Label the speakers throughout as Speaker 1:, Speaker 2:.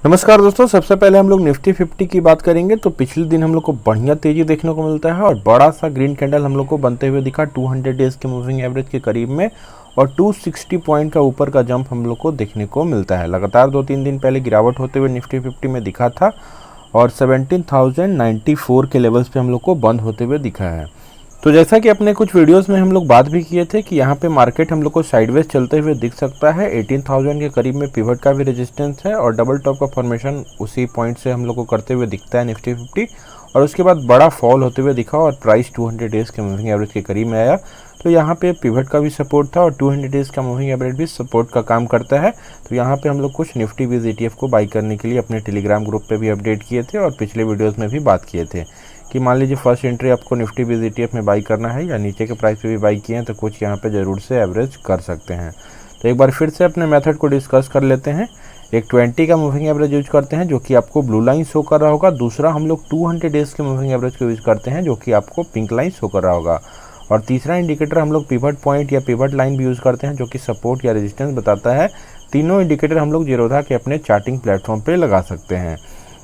Speaker 1: नमस्कार दोस्तों, सबसे पहले हम लोग निफ्टी 50 की बात करेंगे। तो पिछले दिन हम लोग को बढ़िया तेजी देखने को मिलता है और बड़ा सा ग्रीन कैंडल हम लोग को बनते हुए दिखा 200 डेज के मूविंग एवरेज के करीब में, और 260 पॉइंट का ऊपर का जंप हम लोग को देखने को मिलता है। लगातार 2-3 दिन पहले गिरावट होते हुए निफ्टी 50 में दिखा था और 17,094 के लेवल्स पे हम लोग को बंद होते हुए दिखा है। तो जैसा कि अपने कुछ वीडियोस में हम लोग बात भी किए थे कि यहाँ पे मार्केट हम लोग को साइडवेज चलते हुए दिख सकता है। 18,000 के करीब में पिवट का भी रेजिस्टेंस है और डबल टॉप का फॉर्मेशन उसी पॉइंट से हम लोग को करते हुए दिखता है निफ्टी 50, और उसके बाद बड़ा फॉल होते हुए दिखा और प्राइस 200 डेज के मूविंग एवरेज के करीब में आया। तो यहाँ पे पिवट का भी सपोर्ट था और 200 डेज का मूविंग एवरेज भी सपोर्ट का काम करता है। तो यहाँ पे हम लोग कुछ निफ्टी बीज ETF को बाई करने के लिए अपने टेलीग्राम ग्रुप पे भी अपडेट किए थे और पिछले वीडियोस में भी बात किए थे कि मान लीजिए फर्स्ट एंट्री आपको निफ्टी बीज ETF में बाई करना है या नीचे के प्राइस पे भी बाई किए हैं तो कुछ यहाँ पे ज़रूर से एवरेज कर सकते हैं। तो एक बार फिर से अपने मेथड को डिस्कस कर लेते हैं। एक 20 का मूविंग एवरेज यूज करते हैं जो कि आपको ब्लू लाइन शो कर रहा होगा। दूसरा हम लोग 200 डेज के मूविंग एवरेज को यूज करते हैं जो कि आपको पिंक लाइन शो कर रहा होगा। और तीसरा इंडिकेटर हम लोग पिवट पॉइंट या पिवट लाइन भी यूज करते हैं जो कि सपोर्ट या रेजिस्टेंस बताता है। तीनों इंडिकेटर हम लोग जीरोधा के अपने चार्टिंग प्लेटफॉर्म पे लगा सकते हैं।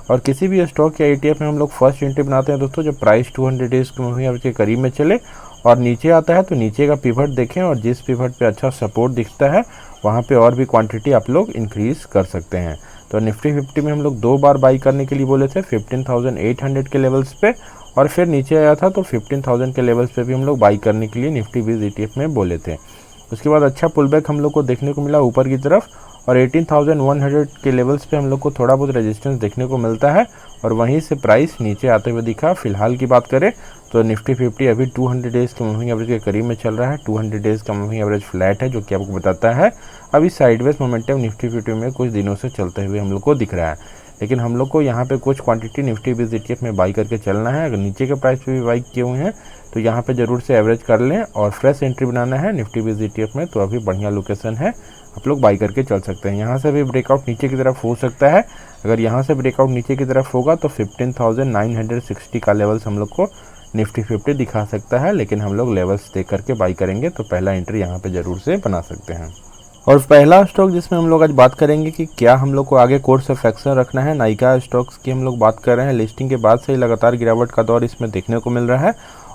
Speaker 1: और किसी भी स्टॉक या ETF में हम लोग फर्स्ट एंट्री बनाते हैं दोस्तों जब प्राइस 200 डेज के मूविंग एवरेज के करीब में चले और नीचे आता है तो नीचे का पिवट देखें, और जिस पिवट पे अच्छा सपोर्ट दिखता है वहाँ पे और भी क्वांटिटी आप लोग इंक्रीज कर सकते हैं। तो निफ्टी 50 में हम लोग 2 बार बाई करने के लिए बोले थे 15,800 के लेवल्स पे, और फिर नीचे आया था तो 15,000 के लेवल्स पे भी हम लोग बाई करने के लिए निफ्टी बीज ETF में बोले थे। उसके बाद अच्छा पुलबैक हम लोग को देखने को मिला ऊपर की तरफ और 18,100 के लेवल्स पे हम लोग को थोड़ा बहुत रेजिस्टेंस देखने को मिलता है और वहीं से प्राइस नीचे आते हुए दिखा। फिलहाल की बात करें तो निफ्टी 50 अभी 200 डेज के मूविंग एवरेज के करीब में चल रहा है। 200 डेज का मूविंग एवरेज फ्लैट है जो कि आपको बताता है अभी साइडवेज मोमेंटम निफ्टी 50 में कुछ दिनों से चलते हुए हम लोग को दिख रहा है। लेकिन हम लोग को यहाँ पे कुछ क्वांटिटी निफ्टी बीज ETF में बाई करके चलना है। अगर नीचे के प्राइस पे भी बाई किए हुए हैं तो यहाँ पे ज़रूर से एवरेज कर लें और फ्रेश एंट्री बनाना है निफ्टी बीज ETF में। तो अभी बढ़िया लोकेशन है, आप लोग बाई करके चल सकते हैं। यहाँ से भी ब्रेकआउट नीचे की तरफ हो सकता है। अगर यहाँ से ब्रेकआउट नीचे की तरफ होगा तो 15,960 का लेवल्स हम लोग को निफ्टी 50 दिखा सकता है, लेकिन हम लोग लेवल्स देख करके बाई करेंगे तो पहला एंट्री यहाँ पे ज़रूर से बना सकते हैं। और पहला स्टॉक जिसमें हम लोग आज बात करेंगे कि क्या हम लोग को आगे कोर्स ऑफ एक्शन रखना है, नाइका स्टॉक्स की हम लोग बात कर रहे हैं। लिस्टिंग के बाद से ही लगातार गिरावट का दौर इसमें देखने को मिल रहा है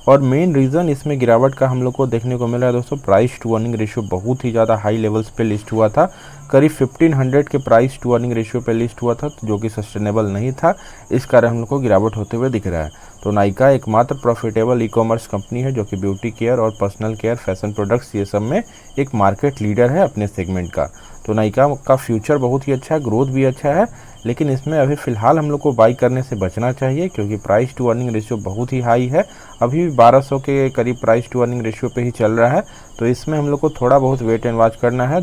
Speaker 1: और मेन रीज़न इसमें गिरावट का हम लोग को देखने को मिल रहा है दोस्तों, प्राइस टू अर्निंग रेशियो बहुत ही ज़्यादा हाई लेवल्स पे लिस्ट हुआ था। करीब 1500 के प्राइस टू अर्निंग रेशियो पे लिस्ट हुआ था जो कि सस्टेनेबल नहीं था। इस कारण हम लोग को गिरावट होते हुए दिख रहा है। तो नाइका एकमात्र प्रॉफिटेबल ई-कॉमर्स कंपनी है जो कि ब्यूटी केयर और पर्सनल केयर, फैशन प्रोडक्ट्स ये सब में एक मार्केट लीडर है अपने सेगमेंट का। तो नाइका का फ्यूचर बहुत ही अच्छा है, ग्रोथ भी अच्छा है, लेकिन इसमें अभी फ़िलहाल हम लोग को बाई करने से बचना चाहिए क्योंकि प्राइस टू अर्निंग रेशियो बहुत ही हाई है। अभी 1200 के करीब प्राइस टू अर्निंग रेशियो पे ही चल रहा है। तो इसमें हम लोग को थोड़ा बहुत वेट एंड वॉच करना है।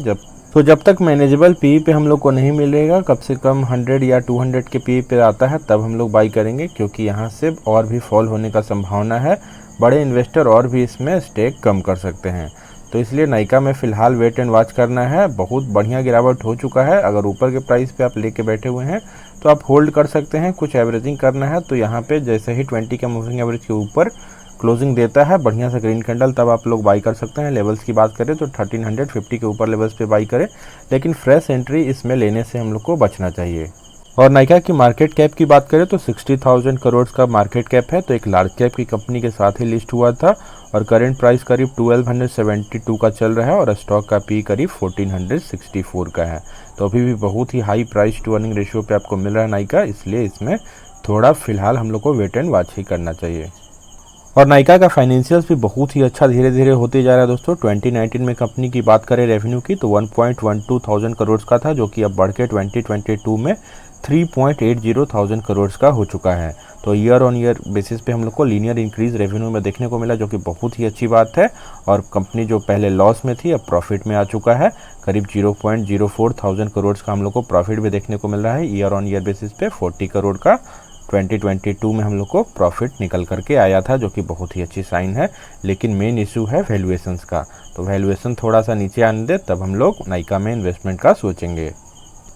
Speaker 1: जब तक मैनेजेबल PE पे हम लोग को नहीं मिलेगा, कम से कम 100 या 200 के PE पे आता है तब हम लोग बाई करेंगे, क्योंकि यहाँ से और भी फॉल होने का संभावना है। बड़े इन्वेस्टर और भी इसमें स्टेक कम कर सकते हैं। तो इसलिए नाइका में फ़िलहाल वेट एंड वॉच करना है। बहुत बढ़िया गिरावट हो चुका है। अगर ऊपर के प्राइस पे आप लेके बैठे हुए हैं तो आप होल्ड कर सकते हैं, कुछ एवरेजिंग करना है। तो यहाँ पे जैसे ही 20 का मूविंग एवरेज के ऊपर क्लोजिंग देता है बढ़िया सा ग्रीन कैंडल, तब आप लोग बाई कर सकते हैं। लेवल्स की बात करें तो 1350 के ऊपर लेवल्स पे बाई करें, लेकिन फ्रेश एंट्री इसमें लेने से हम लोग को बचना चाहिए। और नाइका की मार्केट कैप की बात करें तो 60,000 करोड़ का मार्केट कैप है। तो एक लार्ज कैप की कंपनी के साथ ही लिस्ट हुआ था और करेंट प्राइस करीब 1272 का चल रहा है और स्टॉक का PE करीब 1464 का है। तो अभी भी बहुत ही high price to earning ratio पे आपको मिल रहा है नाइका, इसलिए इसमें थोड़ा फिलहाल हम लोग को वेट एंड वॉच ही करना चाहिए। और नाइका का फाइनेंशियल्स भी बहुत ही अच्छा धीरे धीरे होते जा रहा है दोस्तों। 2019 में कंपनी की बात करें रेवेन्यू की तो 1.12 थाउजेंड करोड़ का था, जो कि अब बढ़ के 2022 में 3.80 थाउजेंड करोड़ का हो चुका है। तो ईयर ऑन ईयर बेसिस पे हम लोग को लीनियर इंक्रीज रेवेन्यू में देखने को मिला, जो कि बहुत ही अच्छी बात है। और कंपनी जो पहले लॉस में थी अब प्रॉफिट में आ चुका है। करीब 0.04 थाउजेंड करोड़ का हम लोग को प्रॉफिट भी देखने को मिल रहा है। ईयर ऑन ईयर बेसिस पे 40 करोड़ का 2022 में हम लोग को प्रॉफिट निकल करके आया था, जो कि बहुत ही अच्छी साइन है। लेकिन मेन इशू है वैल्यूएशंस का। तो वैल्यूएशन थोड़ा सा नीचे आने दे तब हम लोग नाइका में इन्वेस्टमेंट का सोचेंगे।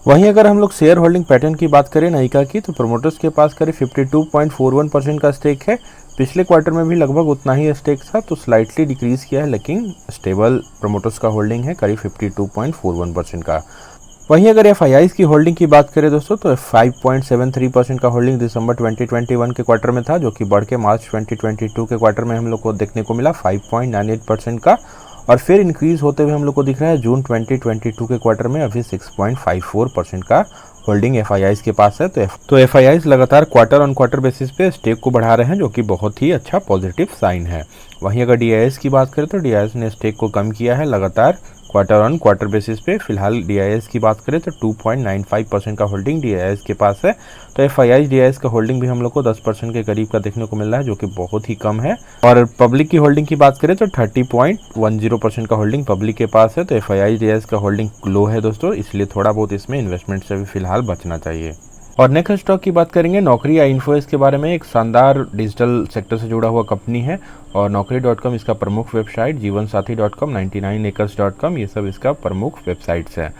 Speaker 1: वहीं अगर हम लोग शेयर होल्डिंग पैटर्न की बात करें नाइका की तो प्रमोटर्स के पास करीब 52.41% का स्टेक है। पिछले क्वार्टर में भी लगभग उतना ही स्टेक था, तो स्लाइटली डिक्रीज किया है, लेकिन स्टेबल प्रमोटर्स का होल्डिंग है करीब 52.41% का। वहीं अगर एफ की होल्डिंग की बात करें दोस्तों तो 5.73% का होल्डिंग दिसंबर 2021 के क्वार्टर में था, जो कि बढ़ के मार्च 2022 के क्वार्टर में हम लोग को देखने को मिला 5.98% का, और फिर इंक्रीज होते हुए हम लोग को दिख रहा है जून 2022 के क्वार्टर में अभी 6.54% का होल्डिंग एफ के पास है। तो एफ लगातार क्वार्टर ऑन क्वार्टर बेसिस पे स्टेक को बढ़ा रहे हैं, जो कि बहुत ही अच्छा पॉजिटिव साइन है। वहीं अगर डी की बात करें तो डी ने स्टेक को कम किया है लगातार क्वार्टर ऑन क्वार्टर बेसिस पे। फिलहाल डी की बात करें तो 2.95% का होल्डिंग डी के पास है। तो एफ डी का होल्डिंग भी हम लोग को 10% के करीब का देखने को मिल रहा है, जो कि बहुत ही कम है। और पब्लिक की होल्डिंग की बात करें तो 30.10% का होल्डिंग पब्लिक के पास है। तो एफ डी का होल्डिंग लो है दोस्तों, इसलिए थोड़ा बहुत इसमें इन्वेस्टमेंट से भी फिलहाल बचना चाहिए। और नेक्स्ट स्टॉक की बात करेंगे नौकरी या इन्फोएस के बारे में। एक शानदार डिजिटल सेक्टर से जुड़ा हुआ कंपनी है और नौकरी.com इसका प्रमुख वेबसाइट, जीवनसाथी.com, 99acres.com ये सब इसका प्रमुख वेबसाइट्स हैं।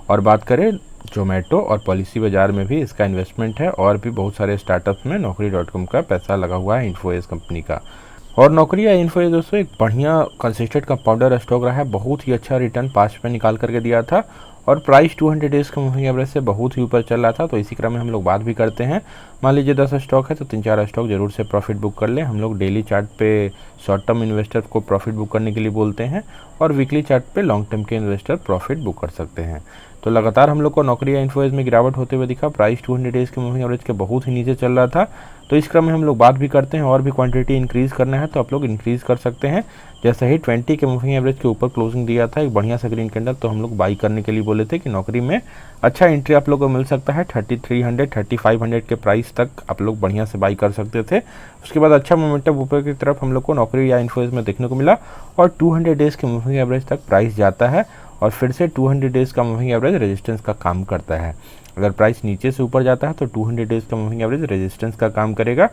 Speaker 1: और बात करें जोमेटो और पॉलिसी बाजार में भी इसका इन्वेस्टमेंट है, और भी बहुत सारे स्टार्टअप्स में नौकरी.com का पैसा लगा हुआ है इन्फोएस कंपनी का। और नौकरी या इन्फोएस दोस्तों एक बढ़िया कंसिस्टेंट कंपाउंडर स्टॉक रहा है, बहुत ही अच्छा रिटर्न पास्ट में निकाल करके दिया था, और प्राइस 200 डेज का मूविंग एवरेज से बहुत ही ऊपर चल रहा था। तो इसी क्रम में हम लोग बात भी करते हैं। मान लीजिए 10 स्टॉक है तो 3-4 स्टॉक जरूर से प्रॉफिट बुक कर लें। हम लोग डेली चार्ट पे शॉर्ट टर्म इन्वेस्टर को प्रॉफिट बुक करने के लिए बोलते हैं, और वीकली चार्ट पे लॉन्ग टर्म के इन्वेस्टर प्रॉफिट बुक कर सकते हैं। तो लगातार हम लोग को नौकरी या इन्फोएस में गिरावट होते हुए दिखा। प्राइस 200 डेज के मूविंग एवरेज के बहुत ही नीचे चल रहा था। तो इस क्रम में हम लोग बात भी करते हैं, और भी क्वांटिटी इंक्रीज़ करना है तो आप लोग इंक्रीज़ कर सकते हैं। जैसे ही 20 के मूविंग एवरेज के ऊपर क्लोजिंग दिया था एक बढ़िया सा ग्रीन कैंडल, तो हम लोग बाई करने के लिए बोले थे कि नौकरी में अच्छा एंट्री आप लोग को मिल सकता है। 3300 3500 के प्राइस तक आप लोग बढ़िया से बाई कर सकते थे। उसके बाद अच्छा मोमेंटम ऊपर की तरफ हम लोग को नौकरी या इन्फोएस में देखने को मिला, और 200 डेज के मूविंग एवरेज तक प्राइस जाता है, और फिर से 200 डेज का मूविंग एवरेज रेजिस्टेंस का काम करता है। अगर प्राइस नीचे से ऊपर जाता है तो 200 डेज का मूविंग एवरेज रेजिस्टेंस का काम करेगा,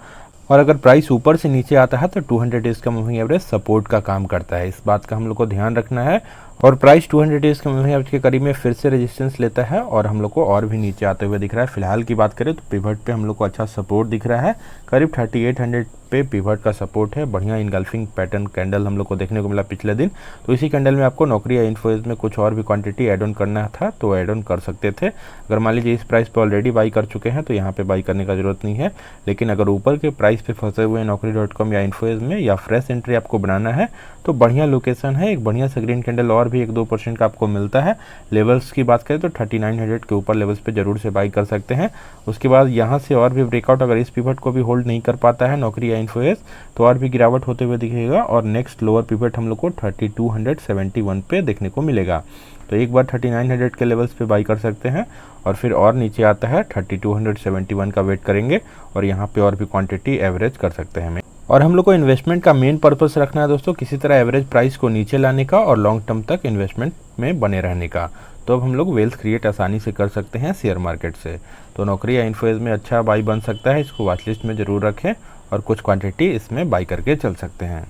Speaker 1: और अगर प्राइस ऊपर से नीचे आता है तो 200 डेज का मूविंग एवरेज सपोर्ट का काम करता है। इस बात का हम लोग को ध्यान रखना है। और प्राइस 200 डेज के मूविंग एवरेज के करीब में फिर से रेजिस्टेंस लेता है, और हम लोग को और भी नीचे आते हुए दिख रहा है। फिलहाल की बात करें तो पिवट पे हम लोग को अच्छा सपोर्ट दिख रहा है, करीब 3800 पे पिवट का सपोर्ट है। बढ़िया इनगल्फिंग पैटर्न कैंडल हम लोग को देखने को मिला पिछले दिन। तो इसी कैंडल में आपको नौकरी या इन्फोएस में कुछ और भी क्वांटिटी ऐड ऑन करना था तो ऐड ऑन कर सकते थे। अगर मान लीजिए इस प्राइस पे ऑलरेडी बाई कर चुके हैं तो यहाँ पे बाई करने का जरूरत नहीं है, लेकिन अगर ऊपर के प्राइस पे फंसे हुए नौकरी.com या इन्फोएस में या फ्रेश एंट्री आपको बनाना है तो बढ़िया लोकेशन है। एक बढ़िया सा ग्रीन कैंडल और भी 1-2% का आपको मिलता है। लेवल्स की बात करें तो 3900 के ऊपर लेवल्स पे जरूर से बाई कर सकते हैं। उसके बाद यहाँ से और भी ब्रेकआउट अगर इस पिवट को भी होल्ड नहीं कर पाता है नौकरी या इन्फोएस तो और भी गिरावट होते हुए दिखेगा, और नेक्स्ट लोअर पिवट हम लोग को 3271 पे देखने को मिलेगा। तो एक बार 3900 के लेवल्स पे बाई कर सकते हैं, और फिर और नीचे आता है 3271 का वेट करेंगे, और यहाँ पे और भी क्वांटिटी एवरेज कर सकते हैं। और हम लोग को इन्वेस्टमेंट का मेन पर्पस रखना है दोस्तों किसी तरह एवरेज प्राइस को नीचे लाने का और लॉन्ग टर्म तक इन्वेस्टमेंट में बने रहने का। तो अब हम लोग वेल्थ क्रिएट आसानी से कर सकते हैं शेयर मार्केट से। तो नौकरी या इन्फोएस में अच्छा बाई बन सकता है, इसको वॉच लिस्ट में ज़रूर रखें, और कुछ क्वांटिटी इसमें बाई करके चल सकते हैं।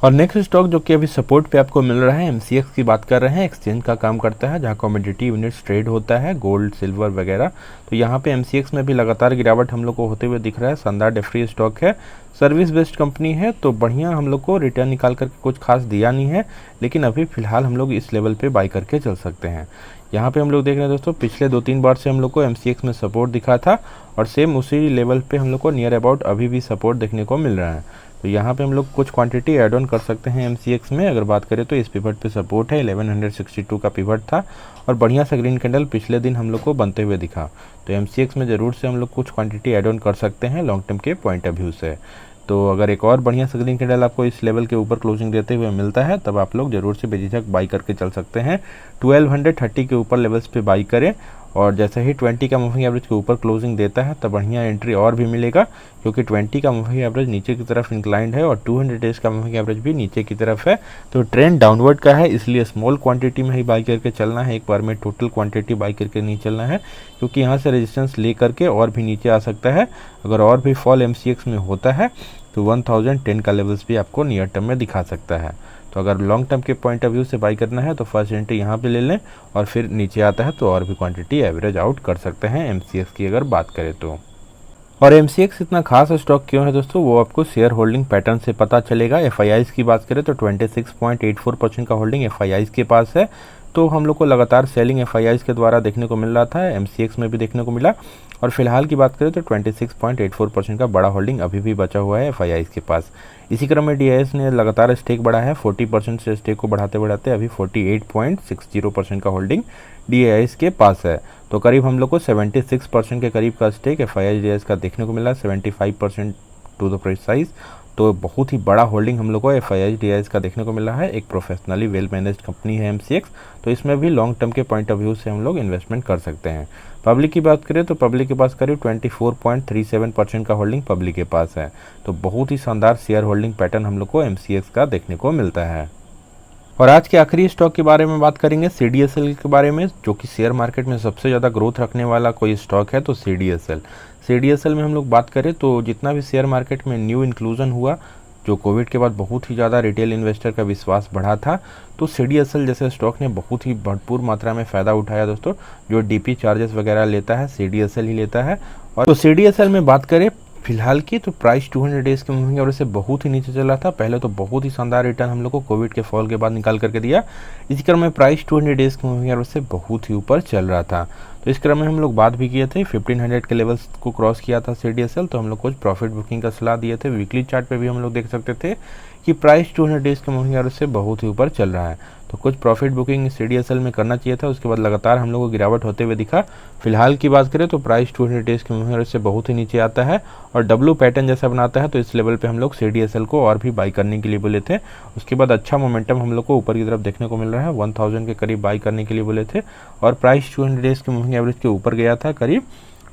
Speaker 1: और नेक्स्ट स्टॉक जो कि अभी सपोर्ट पे आपको मिल रहा है, एमसीएक्स की बात कर रहे हैं। एक्सचेंज का काम करता है जहां कमोडिटी यूनिट्स ट्रेड होता है, गोल्ड सिल्वर वगैरह। तो यहाँ पे एमसीएक्स में भी लगातार गिरावट हम लोग को होते हुए दिख रहा है। शानदार डेफ्री स्टॉक है, सर्विस बेस्ड कंपनी है, तो बढ़िया हम लोग को रिटर्न निकाल करके कुछ खास दिया नहीं है, लेकिन अभी फिलहाल हम लोग इस लेवल पे बाई करके चल सकते हैं। यहाँ पे हम लोग देख रहे हैं दोस्तों पिछले 2-3 बार से हम लोग को एमसीएक्स में सपोर्ट दिखा था, और सेम उसी लेवल पे हम लोग को नियर अबाउट अभी भी सपोर्ट देखने को मिल रहा है। तो यहाँ पे हम लोग कुछ क्वांटिटी ऐड ऑन कर सकते हैं एमसीएक्स में। अगर बात करें तो इस पिवट पे सपोर्ट है, 1162 का पिवट था, और बढ़िया सा ग्रीन कैंडल पिछले दिन हम लोग को बनते हुए दिखा। तो एमसीएक्स में ज़रूर से हम लोग कुछ क्वांटिटी ऐड ऑन कर सकते हैं लॉन्ग टर्म के पॉइंट ऑफ व्यू से। तो अगर एक और बढ़िया सा ग्रीन कैंडल आपको इस लेवल के ऊपर क्लोजिंग देते हुए मिलता है तब आप लोग जरूर से बेझिझक बाई करके चल सकते हैं। 1230 के ऊपर लेवल्स पे बाई करें, और जैसे ही 20 का मूविंग एवरेज के ऊपर क्लोजिंग देता है तब बढ़िया एंट्री और भी मिलेगा, क्योंकि 20 का मूविंग एवरेज नीचे की तरफ इंक्लाइंड है और 200 डेज का मूविंग एवरेज भी नीचे की तरफ है। तो ट्रेंड डाउनवर्ड का है, इसलिए स्मॉल क्वांटिटी में ही बाई करके चलना है, एक बार में टोटल क्वांटिटी बाई करके नहीं चलना है, क्योंकि यहाँ से रेजिस्टेंस ले करके और भी नीचे आ सकता है। अगर और भी फॉल एमसीएक्स में होता है तो 1010 का लेवल्स भी आपको नियर टर्म में दिखा सकता है। तो अगर लॉन्ग टर्म के पॉइंट ऑफ व्यू से बाई करना है तो फर्स्ट एंट्री यहाँ पे ले लें, और फिर नीचे आता है तो और भी क्वांटिटी एवरेज आउट कर सकते हैं एमसीएक्स की अगर बात करें तो। और एमसीएक्स इतना खास स्टॉक क्यों है दोस्तों, वो आपको शेयर होल्डिंग पैटर्न से पता चलेगा। एफआईआईज की बात करें तो 26.84% का होल्डिंग एफआईआईज के पास है। तो हम लोग को लगातार सेलिंग FIIs के द्वारा देखने को मिल रहा था, MCX में भी देखने को मिला। और फिलहाल की बात करें तो 26.84% का बड़ा होल्डिंग अभी भी बचा हुआ है FIIs के पास। इसी क्रम में DIS ने लगातार स्टेक बढ़ा है, 40% से स्टेक को बढ़ाते बढ़ाते अभी 48.60% का होल्डिंग DIS के पास है। तो करीब हम लोग को 76% के करीब का स्टेक FII DIS का देखने को मिला, 75% टू द प्रिसाइज। तो बहुत ही बड़ा होल्डिंग हम लोग को FII DIS का देखने को मिला है। एक प्रोफेशनली वेल मैनेज्ड कंपनी है MCX, तो इसमें भी लॉन्ग टर्म के पॉइंट ऑफ व्यू से हम लोग इन्वेस्टमेंट कर सकते हैं। पब्लिक की बात करें तो पब्लिक के पास करीब 24.37% का होल्डिंग पब्लिक के पास है। तो बहुत ही शानदार शेयर होल्डिंग पैटर्न हम लोग को MCX का देखने को मिलता है। और आज के आखिरी स्टॉक के बारे में बात करेंगे CDSL के बारे में, जो कि शेयर मार्केट में सबसे ज़्यादा ग्रोथ रखने वाला कोई स्टॉक है तो CDSL में हम लोग बात करें तो जितना भी शेयर मार्केट में न्यू इंक्लूजन हुआ, जो कोविड के बाद बहुत ही ज़्यादा रिटेल इन्वेस्टर का विश्वास बढ़ा था, तो CDSL जैसे स्टॉक ने बहुत ही भरपूर मात्रा में फ़ायदा उठाया दोस्तों। जो DP चार्जेस वगैरह लेता है CDSL ही लेता है। और तो CDSL में बात करें फिलहाल की तो प्राइस 200 डेज के मूविंग एवरेज से बहुत ही नीचे चल रहा था। पहले तो बहुत ही शानदार रिटर्न हम लोग को कोविड के फॉल के बाद निकाल करके दिया। इसी क्रम में प्राइस 200 डेज के मूविंग एवरेज से बहुत ही ऊपर चल रहा था। तो इस क्रम में हम लोग बात भी किए थे, 1500 के लेवल्स को क्रॉस किया था CDSL, तो हम लोग कुछ प्रॉफिट बुकिंग का सलाह दिए थे। वीकली चार्ट पे भी हम लोग देख सकते थे कि प्राइस 200 डेज के मूविंग एवरेज से बहुत ही ऊपर चल रहा है, तो कुछ प्रॉफिट बुकिंग CDSL में करना चाहिए था। उसके बाद लगातार हम लोग को गिरावट होते हुए दिखा। फिलहाल की बात करें तो प्राइस 200 डेज के मूविंग एवरेज से बहुत ही नीचे आता है और डब्ल्यू पैटर्न जैसा बनाता है। तो इस लेवल पे हम लोग CDSL को और भी बाई करने के लिए बोले थे। उसके बाद अच्छा मोमेंटम हम लोग को ऊपर की तरफ देखने को मिल रहा है, 1000 के करीब बाई करने के लिए बोले थे और प्राइस 200 डेज के मूविंग एवरेज के ऊपर गया था, करीब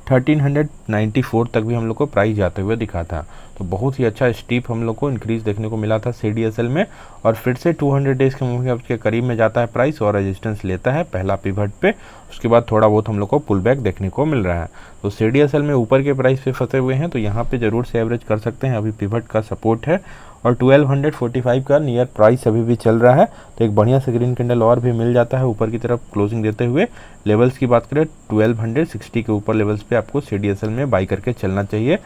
Speaker 1: 1394 तक भी हम लोग को प्राइस जाते हुए दिखा था। तो बहुत ही अच्छा स्टीप हम लोग को इंक्रीज देखने को मिला था CDSL में। और फिर से 200 डेज के मूविंग एवरेज के करीब में जाता है प्राइस और रेजिस्टेंस लेता है पहला पिवट पे। उसके बाद थोड़ा बहुत हम लोग को पुल बैक देखने को मिल रहा है। तो CDSL में ऊपर के प्राइस पे फंसे हुए हैं, तो यहाँ पे जरूर से एवरेज कर सकते हैं। अभी पिवट का सपोर्ट है और 1245 का नियर प्राइस अभी भी चल रहा है। तो एक बढ़िया से ग्रीन कैंडल और भी मिल जाता है ऊपर की तरफ क्लोजिंग देते हुए। लेवल्स की बात करें 1260 के ऊपर लेवल्स पे आपको CDSL में बाई करके चलना चाहिए।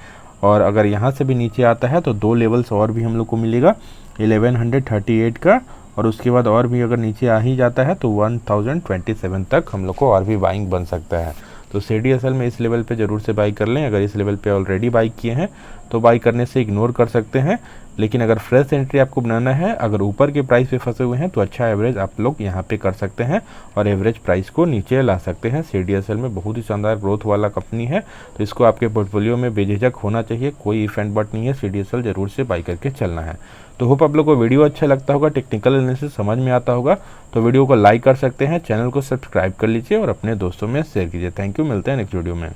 Speaker 1: और अगर यहाँ से भी नीचे आता है तो दो लेवल्स और भी हम लोग को मिलेगा, 1138 का, और उसके बाद और भी अगर नीचे आ ही जाता है तो 1027 तक हम लोग को और भी बाइंग बन सकता है। तो CDSL में इस लेवल पे ज़रूर से बाई कर लें। अगर इस लेवल पे ऑलरेडी बाई किए हैं तो बाई करने से इग्नोर कर सकते हैं, लेकिन अगर फ्रेश एंट्री आपको बनाना है, अगर ऊपर के प्राइस पे फंसे हुए हैं तो अच्छा एवरेज आप लोग यहाँ पे कर सकते हैं और एवरेज प्राइस को नीचे ला सकते हैं। CDSL में बहुत ही शानदार ग्रोथ वाला कंपनी है, तो इसको आपके पोर्टफोलियो में बेझिझक होना चाहिए। कोई इफेंट बट नहीं है, CDSL जरूर से बाई करके चलना है। तो होप आप लोग को वीडियो अच्छा लगता होगा, टेक्निकल एनालिसिस समझ में आता होगा। तो वीडियो को लाइक कर सकते हैं, चैनल को सब्सक्राइब कर लीजिए और अपने दोस्तों में शेयर कीजिए। थैंक यू, मिलते हैं नेक्स्ट वीडियो में।